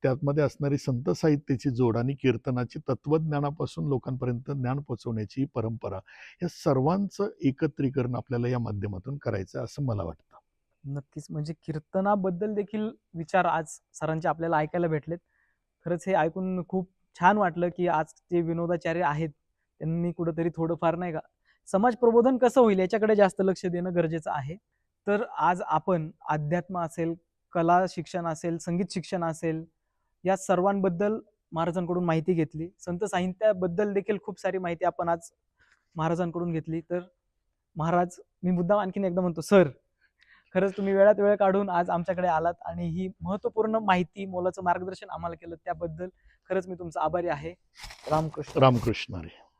त्यामध्ये असणारी संत साहित्याची जोड आणि कीर्तनाची तत्वज्ञानापासून लोकांपर्यंत ज्ञान पोहोचवण्याची परंपरा, या सर्वांचं एकत्रीकरण आपल्याला या माध्यमातून करायचं असं मला वाटतं. नक्कीच. म्हणजे कीर्तनाबद्दल देखील विचार आज सरांचे आपल्याला ऐकायला भेटलेत. खरंच हे ऐकून खूप छान वाटलं की आज जे विनोदाचार्य आहेत त्यांनी कुठंतरी थोडंफार नाही का समाज प्रबोधन कसं होईल याच्याकडे जास्त लक्ष देणं गरजेचं आहे. तर आज आपण अध्यात्म असेल, कला शिक्षण असेल, संगीत शिक्षण असेल, या सर्वांबद्दल महाराजांकडून माहिती घेतली. संत साहित्याबद्दल देखील खूप सारी माहिती आपण आज महाराजांकडून घेतली. तर महाराज, मी मुद्दाम आणखीन एकदा म्हणतो सर, खरंच तुम्ही वेळात वेळ काढून आज आमच्याकडे आलात आणि ही महत्त्वपूर्ण माहिती, मोलाचं मार्गदर्शन आम्हाला केलं त्याबद्दल खरंच मी तुमचा आभारी आहे. रामकृष्ण. रामकृष्ण हरी.